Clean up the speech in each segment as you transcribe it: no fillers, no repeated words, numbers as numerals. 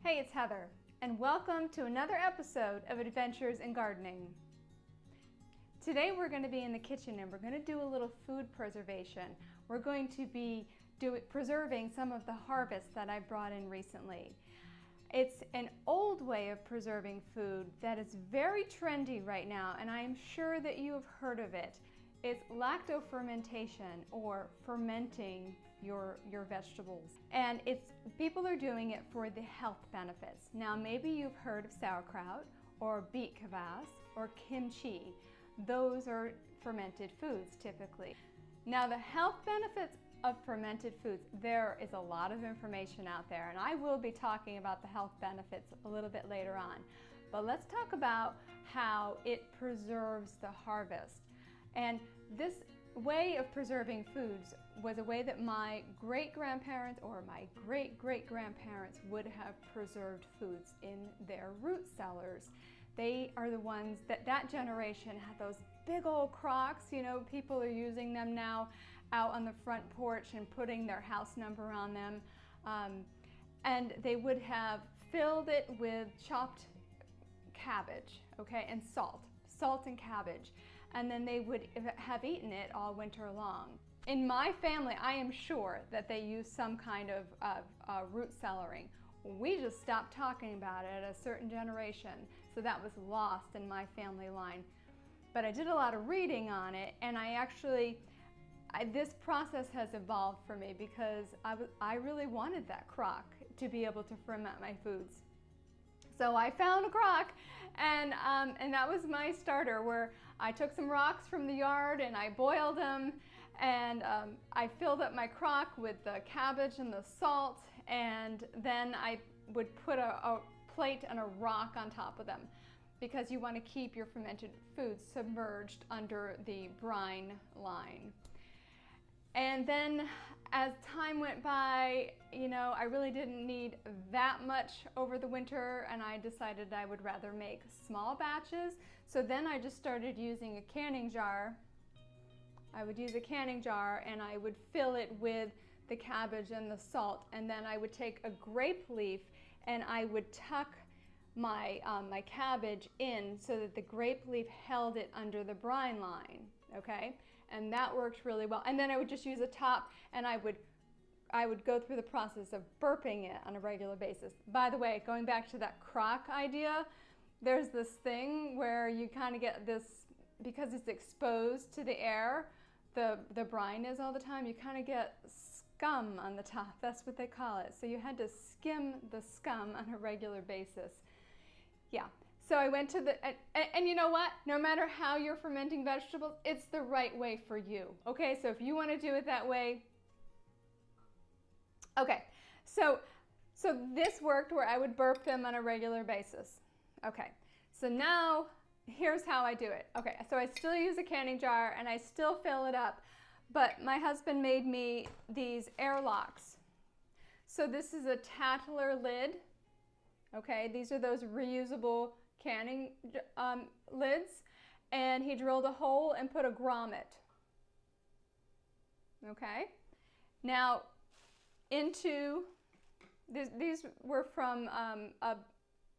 Hey, it's Heather, and welcome to another episode of Adventures in Gardening. Today we're going to be in the kitchen and we're going to do a little food preservation. We're going to be preserving some of the harvest that I brought in recently. It's an old way of preserving food that is very trendy right now, and I am sure that you have heard of it. It's lacto-fermentation, or fermenting your vegetables. And people are doing it for the health benefits. Now maybe you've heard of sauerkraut or beet kvass or kimchi. Those are fermented foods typically. Now the health benefits of fermented foods, there is a lot of information out there, and I will be talking about the health benefits a little bit later on. But let's talk about how it preserves the harvest. And this way of preserving foods was a way that my great-grandparents or my great-great-grandparents would have preserved foods in their root cellars. They are the ones that generation had those big old crocks. You know, people are using them now out on the front porch and putting their house number on them. And they would have filled it with chopped cabbage, okay, and salt and cabbage. And then they would have eaten it all winter long. In my family, I am sure that they used some kind of root cellaring. We just stopped talking about it at a certain generation, so that was lost in my family line. But I did a lot of reading on it, and this process has evolved for me because I really wanted that crock to be able to ferment my foods. So I found a crock, and that was my starter, where I took some rocks from the yard and I boiled them, and I filled up my crock with the cabbage and the salt, and then I would put a plate and a rock on top of them, because you want to keep your fermented foods submerged under the brine line. And then as time went by, you know, I really didn't need that much over the winter, and I decided I would rather make small batches. So then I just started using a canning jar. I would use a canning jar and I would fill it with the cabbage and the salt, and then I would take a grape leaf and I would tuck my cabbage in so that the grape leaf held it under the brine line, okay? And that worked really well. And then I would just use a top, and I would go through the process of burping it on a regular basis. By the way, going back to that crock idea, there's this thing where you kind of get this, because it's exposed to the air, the brine is all the time, you kind of get scum on the top. That's what they call it. So you had to skim the scum on a regular basis. Yeah. So I went to and you know what? No matter how you're fermenting vegetables, it's the right way for you. Okay, so if you want to do it that way, okay. So this worked where I would burp them on a regular basis. Okay, so now here's how I do it. Okay, so I still use a canning jar and I still fill it up, but my husband made me these airlocks. So this is a Tattler lid. Okay, these are those reusable canning lids, and he drilled a hole and put a grommet. Okay, now into these were from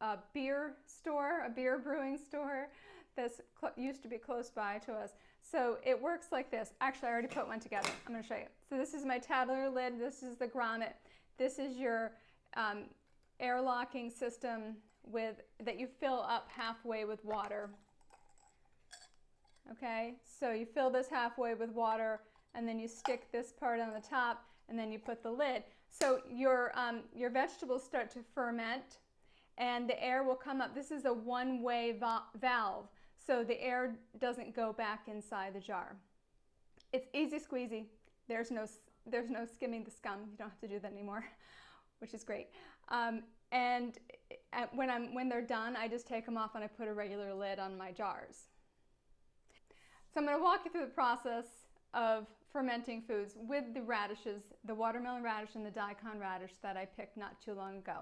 a beer store, a beer brewing store that used to be close by to us. So it works like this. Actually, I already put one together. I'm going to show you. So this is my Tattler lid. This is the grommet. This is your airlocking system that you fill up halfway with water. Okay, so you fill this halfway with water, and then you stick this part on the top, and then you put the lid. So your vegetables start to ferment, and the air will come up. This is a one-way valve, so the air doesn't go back inside the jar. It's easy squeezy. There's no skimming the scum. You don't have to do that anymore, which is great. And when they're done, I just take them off and I put a regular lid on my jars. So I'm going to walk you through the process of fermenting foods with the radishes, the watermelon radish and the daikon radish that I picked not too long ago.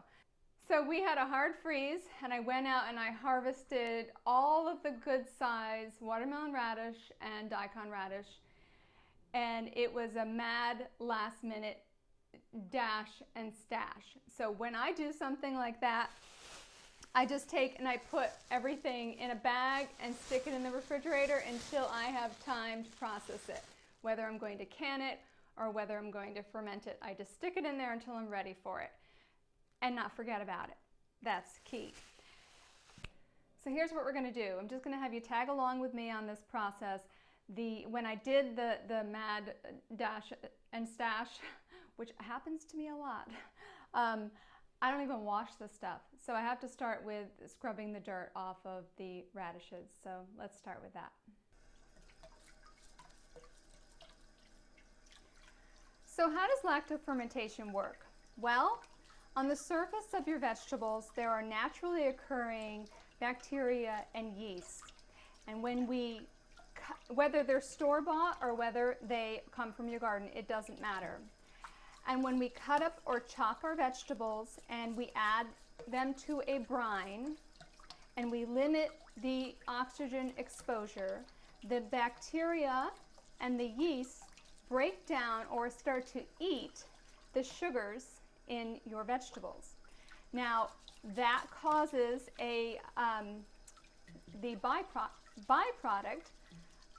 So we had a hard freeze, and I went out and I harvested all of the good size watermelon radish and daikon radish, and it was a mad last minute dash and stash. So when I do something like that, I just take and I put everything in a bag and stick it in the refrigerator until I have time to process it. Whether I'm going to can it or whether I'm going to ferment it, I just stick it in there until I'm ready for it and not forget about it. That's key. So here's what we're going to do. I'm just going to have you tag along with me on this process. When I did the mad dash and stash, which happens to me a lot, I don't even wash this stuff. So I have to start with scrubbing the dirt off of the radishes. So let's start with that. So how does lacto-fermentation work? Well, on the surface of your vegetables, there are naturally occurring bacteria and yeast. And whether they're store-bought or whether they come from your garden, it doesn't matter. And when we cut up or chop our vegetables and we add them to a brine and we limit the oxygen exposure, the bacteria and the yeast break down or start to eat the sugars in your vegetables. Now, that causes the byproduct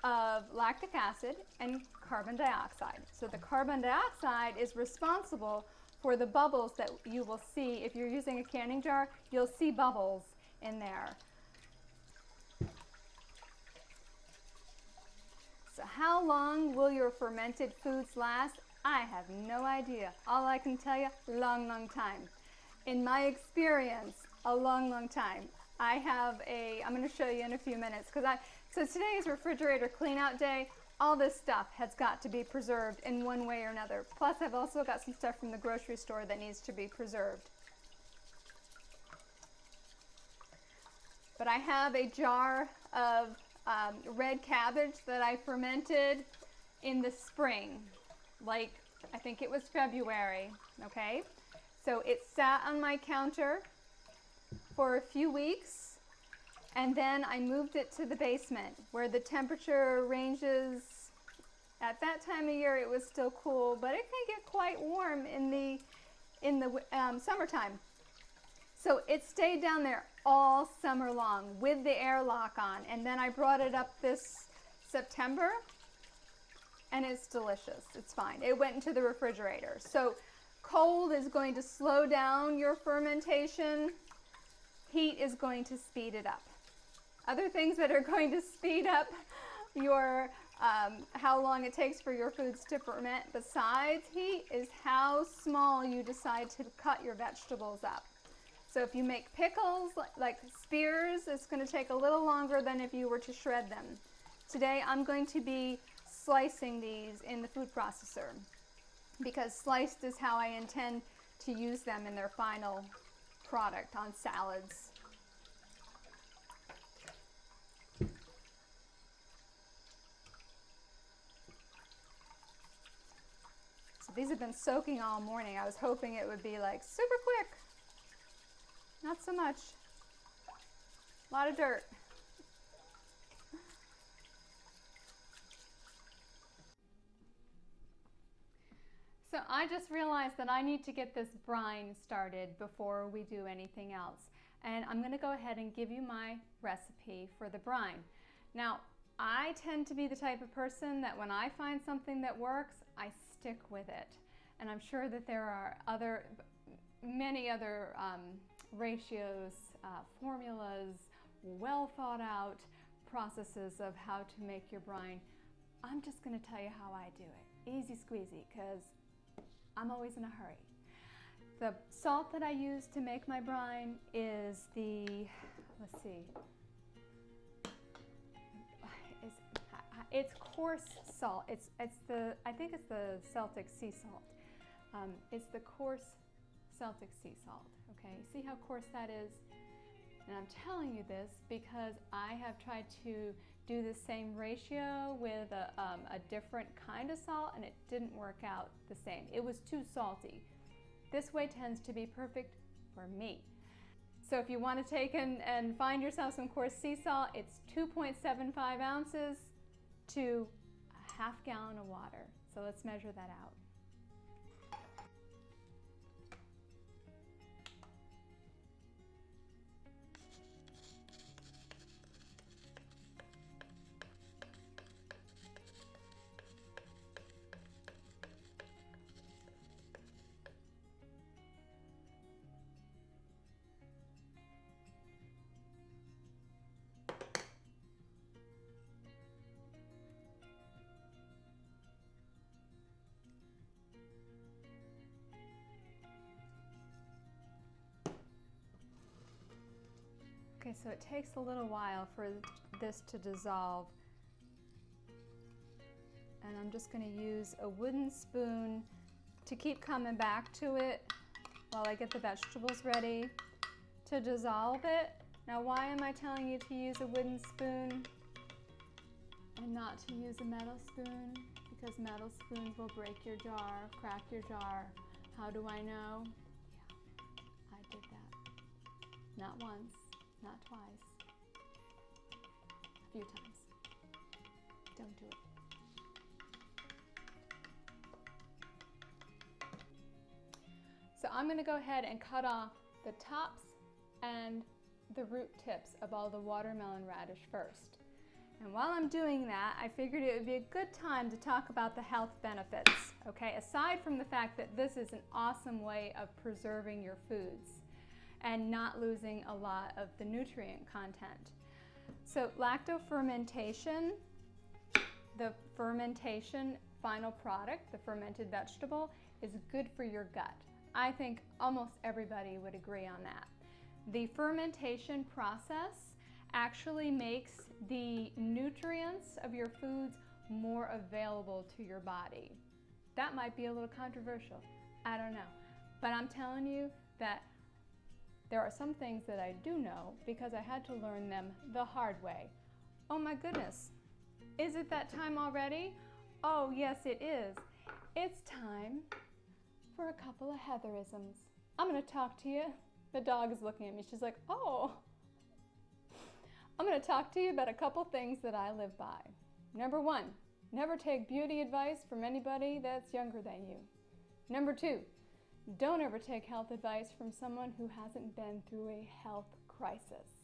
of lactic acid and carbon dioxide. So the carbon dioxide is responsible for the bubbles that you will see. If you're using a canning jar, you'll see bubbles in there. So how long will your fermented foods last? I have no idea. All I can tell you, long, long time. In my experience, a long, long time. I'm going to show you in a few minutes, so today is refrigerator clean out day. All this stuff has got to be preserved in one way or another. Plus, I've also got some stuff from the grocery store that needs to be preserved. But I have a jar of red cabbage that I fermented in the spring, like I think it was February, okay? So it sat on my counter for a few weeks, and then I moved it to the basement where the temperature ranges. At that time of year it was still cool, but it can get quite warm in the summertime. So it stayed down there all summer long with the airlock on, and then I brought it up this September and it's delicious. It's fine. It went into the refrigerator. So cold is going to slow down your fermentation. Heat is going to speed it up. Other things that are going to speed up your how long it takes for your foods to ferment besides heat is how small you decide to cut your vegetables up. So if you make pickles like spears, it's going to take a little longer than if you were to shred them. Today I'm going to be slicing these in the food processor because sliced is how I intend to use them in their final product on salads. So these have been soaking all morning. I was hoping it would be like super quick. Not so much. A lot of dirt. So I just realized that I need to get this brine started before we do anything else. And I'm going to go ahead and give you my recipe for the brine. Now, I tend to be the type of person that when I find something that works, I stick with it. And I'm sure that there are many other ratios, formulas, well thought out processes of how to make your brine. I'm just going to tell you how I do it. Easy squeezy, because I'm always in a hurry. The salt that I use to make my brine is let's see, it's coarse salt. I think it's the Celtic sea salt. It's the coarse Celtic sea salt, okay? See how coarse that is? And I'm telling you this because I have tried to do the same ratio with a different kind of salt and it didn't work out the same. It was too salty. This way tends to be perfect for me. So if you want to take and find yourself some coarse sea salt, it's 2.75 ounces to a half gallon of water. So let's measure that out. Okay, so it takes a little while for this to dissolve. And I'm just going to use a wooden spoon to keep coming back to it while I get the vegetables ready to dissolve it. Now, why am I telling you to use a wooden spoon and not to use a metal spoon? Because metal spoons will break your jar, crack your jar. How do I know? Yeah, I did that. Not once, not twice, a few times. Don't do it. So I'm going to go ahead and cut off the tops and the root tips of all the watermelon radish first. And while I'm doing that, I figured it would be a good time to talk about the health benefits, okay? Aside from the fact that this is an awesome way of preserving your foods and not losing a lot of the nutrient content. So lacto-fermentation, the fermentation final product, the fermented vegetable, is good for your gut. I think almost everybody would agree on that. The fermentation process actually makes the nutrients of your foods more available to your body. That might be a little controversial, I don't know. But I'm telling you that there are some things that I do know because I had to learn them the hard way. Oh my goodness, is it that time already? Oh yes it is. It's time for a couple of Heatherisms. I'm going to talk to you. The dog is looking at me. She's like, oh. I'm going to talk to you about a couple things that I live by. Number one, never take beauty advice from anybody that's younger than you. Number two, don't ever take health advice from someone who hasn't been through a health crisis.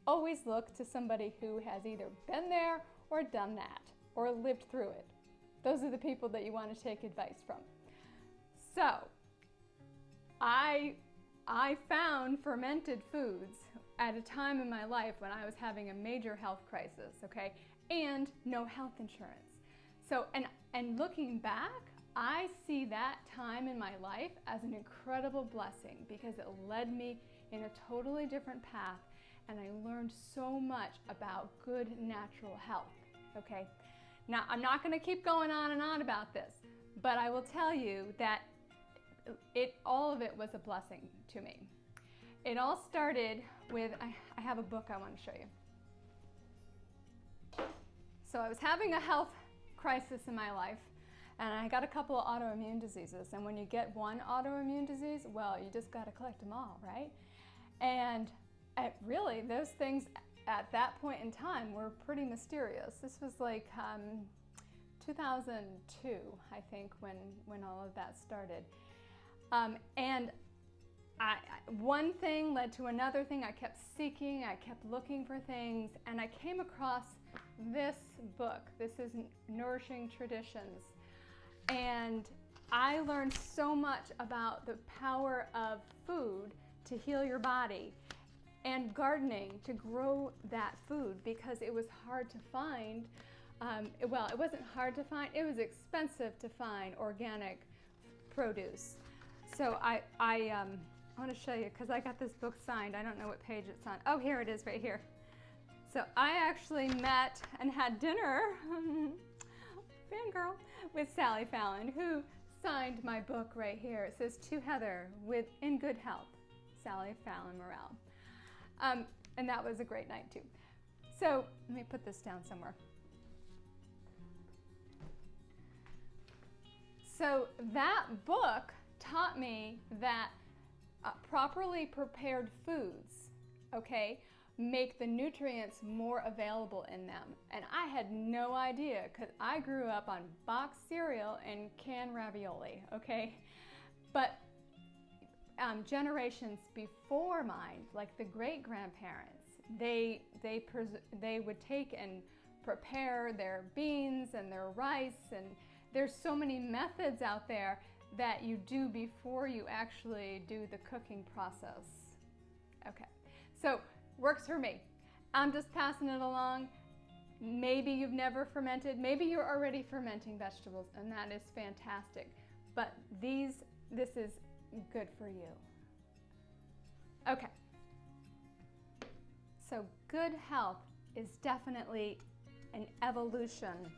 Always look to somebody who has either been there or done that or lived through it. Those are the people that you want to take advice from. So, I found fermented foods at a time in my life when I was having a major health crisis, okay, and no health insurance. So, and looking back, I see that time in my life as an incredible blessing because it led me in a totally different path and I learned so much about good natural health, okay? Now, I'm not going to keep going on and on about this, but I will tell you that all of it was a blessing to me. It all started with, I have a book I want to show you. So I was having a health crisis in my life and I got a couple of autoimmune diseases, and when you get one autoimmune disease, well, you just got to collect them all, right? And really, those things at that point in time were pretty mysterious. This was like 2002, I think, when all of that started. And one thing led to another thing. I kept seeking, I kept looking for things, and I came across this book. This is Nourishing Traditions. And I learned so much about the power of food to heal your body and gardening to grow that food because it was hard to find. Well, it wasn't hard to find, it was expensive to find organic produce. So I want to show you because I got this book signed. I don't know what page it's on. Oh, here it is right here. So I actually met and had dinner, fangirl, with Sally Fallon, who signed my book right here. It says, "To Heather with in good health, Sally Fallon Morel." And that was a great night too. So let me put this down somewhere. So that book taught me that properly prepared foods, okay, make the nutrients more available in them. And I had no idea because I grew up on boxed cereal and canned ravioli, okay? But generations before mine, like the great-grandparents, they would take and prepare their beans and their rice, and there's so many methods out there that you do before you actually do the cooking process. Okay, so works for me. I'm just passing it along. Maybe you've never fermented, maybe you're already fermenting vegetables, and that is fantastic. But this is good for you. Okay. So good health is definitely an evolution,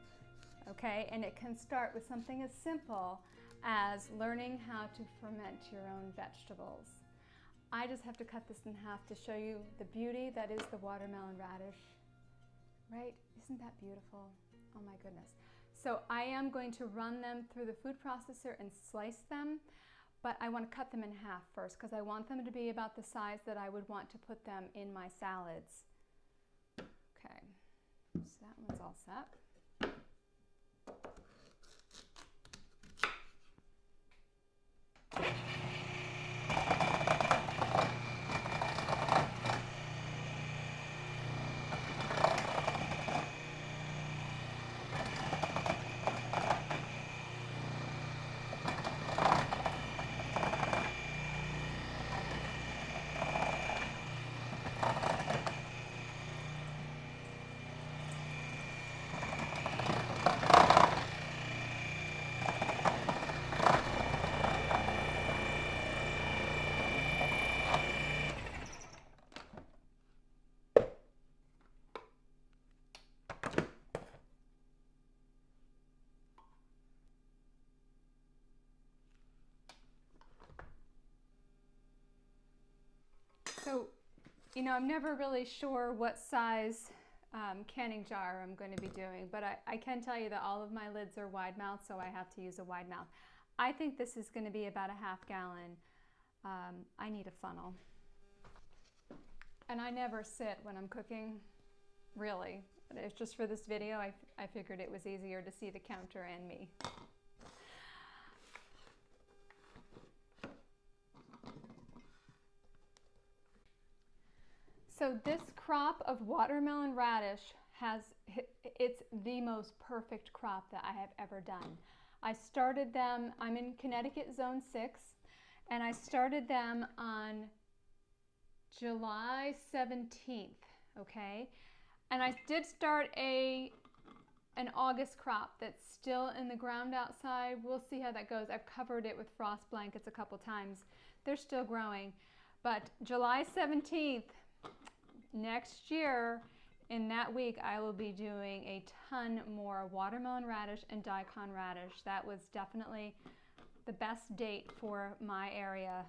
okay? And it can start with something as simple as learning how to ferment your own vegetables. I just have to cut this in half to show you the beauty that is the watermelon radish, right? Isn't that beautiful? Oh my goodness. So I am going to run them through the food processor and slice them, but I want to cut them in half first because I want them to be about the size that I would want to put them in my salads. Okay, so that one's all set. So, you know, I'm never really sure what size canning jar I'm going to be doing, but I can tell you that all of my lids are wide mouth, so I have to use a wide mouth. I think this is going to be about a half gallon. I need a funnel. And I never sit when I'm cooking, really. It's just for this video, I figured it was easier to see the counter and me. So this crop of watermelon radish it's the most perfect crop that I have ever done. I started them, I'm in Connecticut Zone 6, and I started them on July 17th, okay? And I did start an August crop that's still in the ground outside. We'll see how that goes. I've covered it with frost blankets a couple times. They're still growing. But July 17th, next year, in that week, I will be doing a ton more watermelon radish and daikon radish. That was definitely the best date for my area.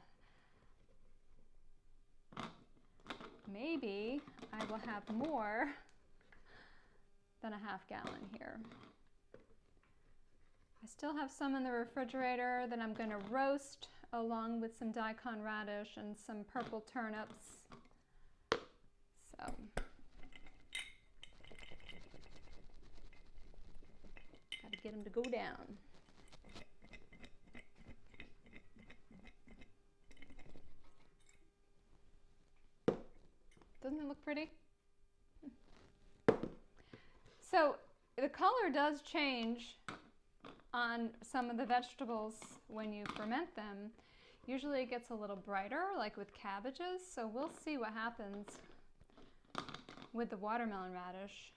Maybe I will have more than a half gallon here. I still have some in the refrigerator that I'm going to roast along with some daikon radish and some purple turnips. So, gotta get them to go down. Doesn't it look pretty? So the color does change on some of the vegetables when you ferment them. Usually it gets a little brighter, like with cabbages, so we'll see what happens with the watermelon radish.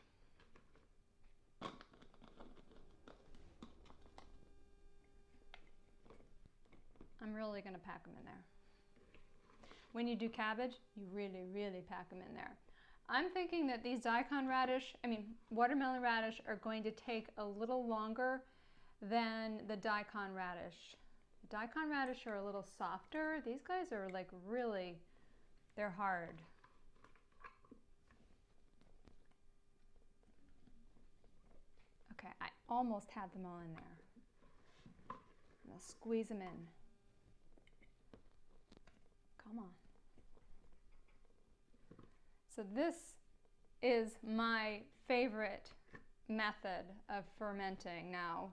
I'm really going to pack them in there. When you do cabbage, you really, really pack them in there. I'm thinking that these watermelon radish are going to take a little longer than the daikon radish. The daikon radish are a little softer. These guys are like really, they're hard. Okay, I almost had them all in there. I'll squeeze them in. Come on. So this is my favorite method of fermenting now.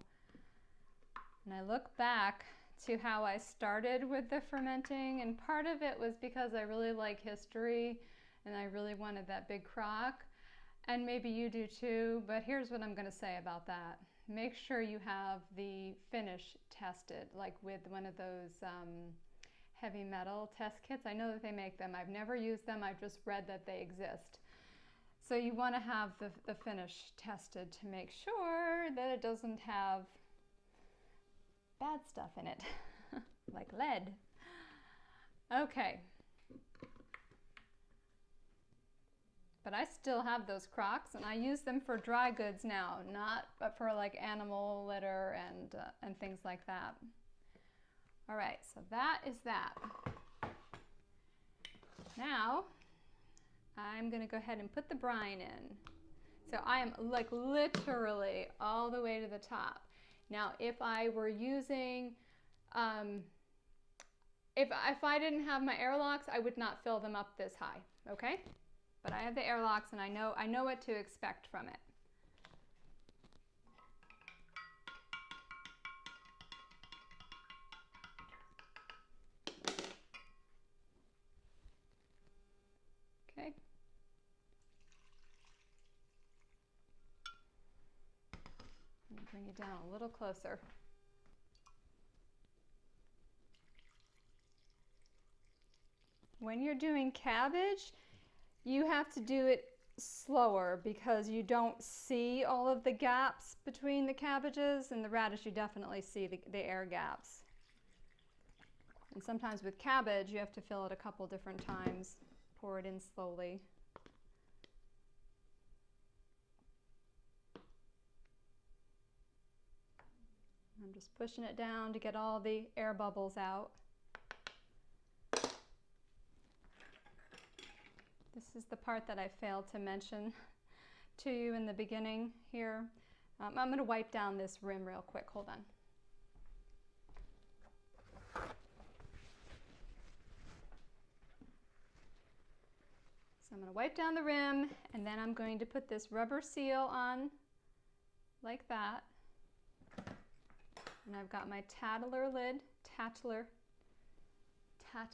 And I look back to how I started with the fermenting, and part of it was because I really like history and I really wanted that big crock. And maybe you do too, but here's what I'm going to say about that. Make sure you have the finish tested, like with one of those heavy metal test kits. I know that they make them. I've never used them. I've just read that they exist. So you want to have the finish tested to make sure that it doesn't have bad stuff in it, like lead. Okay. But I still have those crocks, and I use them for dry goods now, not for like animal litter and things like that. All right, so that is that. Now, I'm gonna go ahead and put the brine in. So I am like literally all the way to the top. Now, if I were using, if I didn't have my airlocks, I would not fill them up this high, okay? But I have the airlocks, and I know what to expect from it. Okay. I'm gonna bring you down a little closer. When you're doing cabbage, you have to do it slower because you don't see all of the gaps between the cabbages, and the radish you definitely see the air gaps. And sometimes with cabbage you have to fill it a couple different times, pour it in slowly. I'm just pushing it down to get all the air bubbles out. This is the part that I failed to mention to you in the beginning here. I'm going to wipe down this rim real quick. Hold on. So I'm going to wipe down the rim, and then I'm going to put this rubber seal on like that. And I've got my tattler lid, tattler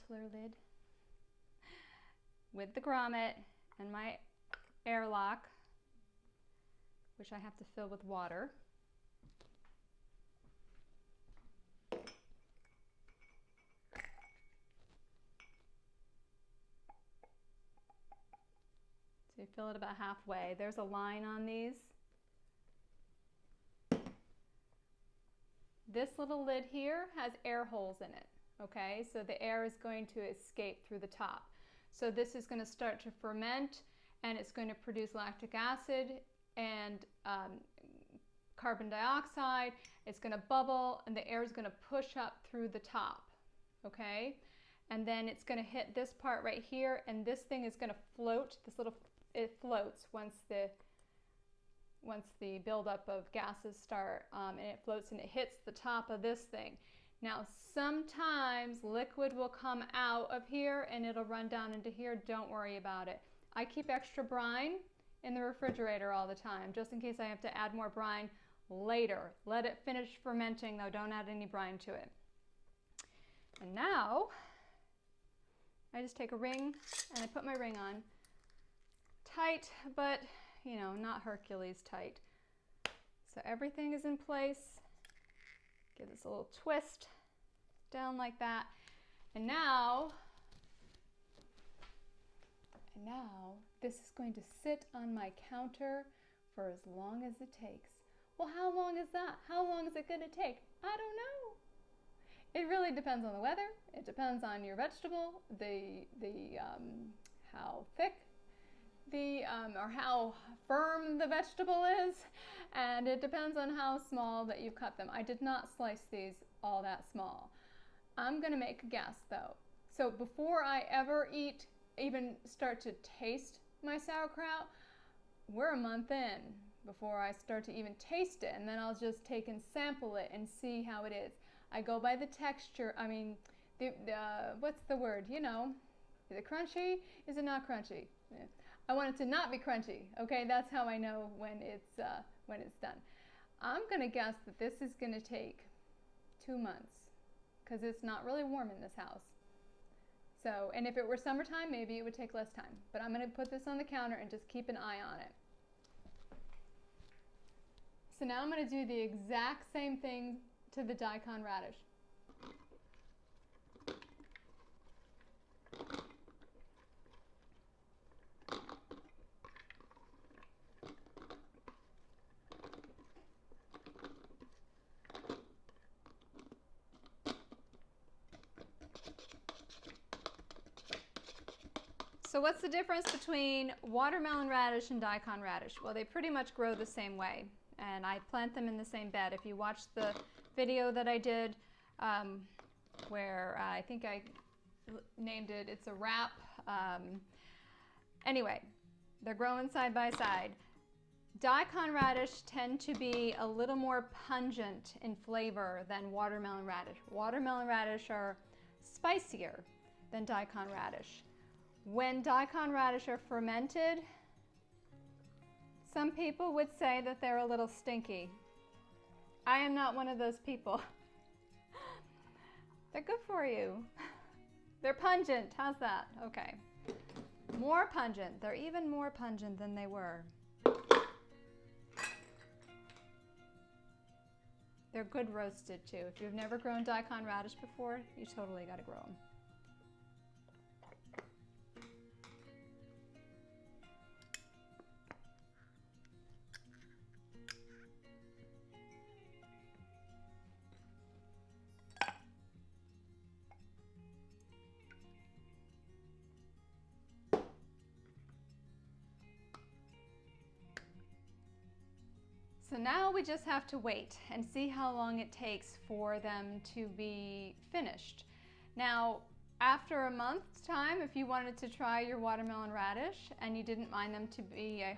lid, with the grommet and my airlock, which I have to fill with water. So you fill it about halfway. There's a line on these. This little lid here has air holes in it, okay? So the air is going to escape through the top. So this is going to start to ferment, and it's going to produce lactic acid and carbon dioxide. It's going to bubble, and the air is going to push up through the top, okay? And then it's going to hit this part right here, and this thing is going to float. It floats once the buildup of gases start, and it floats and it hits the top of this thing. Now, sometimes liquid will come out of here and it'll run down into here. Don't worry about it. I keep extra brine in the refrigerator all the time, just in case I have to add more brine later. Let it finish fermenting, though. Don't add any brine to it. And now, I just take a ring and I put my ring on. Tight, but, you know, not Hercules tight. So everything is in place. Give this a little twist down like that. And now this is going to sit on my counter for as long as it takes. Well, how long is that? How long is it going to take? I don't know. It really depends on the weather. It depends on your vegetable, how thick or how firm the vegetable is, and it depends on how small that you cut them. I did not slice these all that small. I'm gonna make a guess though. So before I ever even start to taste my sauerkraut, we're a month in before I start to even taste it, and then I'll just take and sample it and see how it is. I go by the texture. I mean, what's the word? You know, is it crunchy? Is it not crunchy? Yeah. I want it to not be crunchy, okay? That's how I know when it's done. I'm gonna guess that this is gonna take 2 months because it's not really warm in this house. So, and if it were summertime, maybe it would take less time. But I'm gonna put this on the counter and just keep an eye on it. So now I'm gonna do the exact same thing to the daikon radish. So what's the difference between watermelon radish and daikon radish? Well, they pretty much grow the same way, and I plant them in the same bed. If you watch the video that I did where I think I named it, it's a wrap. Anyway, they're growing side by side. Daikon radish tend to be a little more pungent in flavor than watermelon radish. Watermelon radish are spicier than daikon radish. When daikon radish are fermented, some people would say that they're a little stinky. I am not one of those people. They're good for you. They're pungent. How's that? Okay. More pungent. They're even more pungent than they were. They're good roasted too. If you've never grown daikon radish before, you totally got to grow them. So now we just have to wait and see how long it takes for them to be finished. Now, after a month's time, if you wanted to try your watermelon radish and you didn't mind them to be a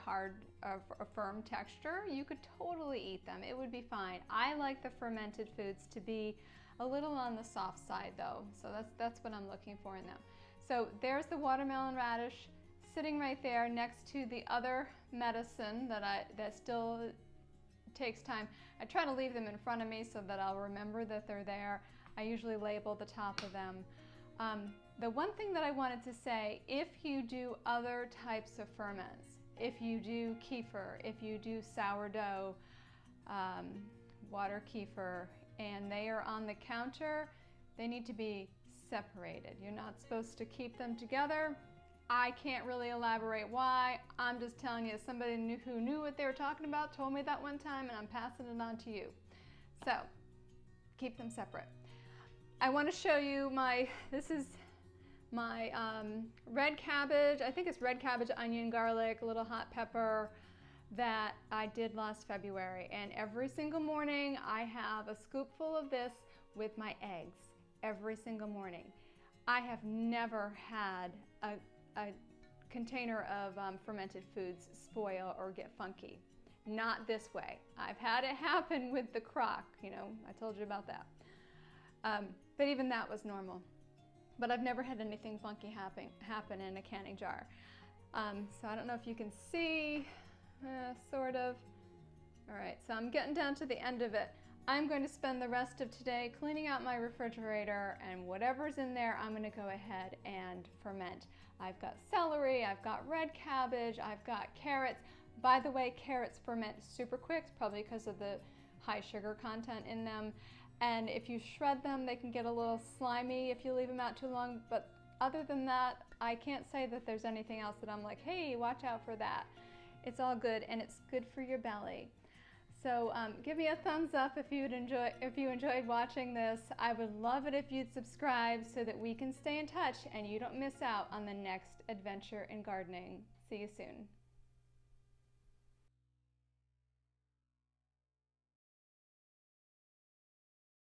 firm texture, you could totally eat them. It would be fine. I like the fermented foods to be a little on the soft side though, so that's what I'm looking for in them. So there's the watermelon radish sitting right there next to the other medicine that still takes time. I try to leave them in front of me so that I'll remember that they're there. I usually label the top of them. The one thing that I wanted to say, if you do other types of ferments, if you do kefir, if you do sourdough, water kefir, and they are on the counter, they need to be separated. You're not supposed to keep them together. I can't really elaborate why. I'm just telling you, somebody who knew what they were talking about told me that one time, and I'm passing it on to you. So, keep them separate. I want to show you this is my red cabbage. I think it's red cabbage, onion, garlic, a little hot pepper that I did last February. And every single morning, I have a scoopful of this with my eggs. Every single morning. I have never had a container of fermented foods spoil or get funky. Not this way. I've had it happen with the crock, you know, I told you about that. But even that was normal. But I've never had anything funky happen in a canning jar. So I don't know if you can see, sort of. All right, so I'm getting down to the end of it. I'm going to spend the rest of today cleaning out my refrigerator, and whatever's in there, I'm going to go ahead and ferment. I've got celery, I've got red cabbage, I've got carrots. By the way, carrots ferment super quick, probably because of the high sugar content in them. And if you shred them, they can get a little slimy if you leave them out too long. But other than that, I can't say that there's anything else that I'm like, hey, watch out for that. It's all good, and it's good for your belly. So give me a thumbs up if you enjoyed watching this. I would love it if you'd subscribe so that we can stay in touch and you don't miss out on the next adventure in gardening. See you soon.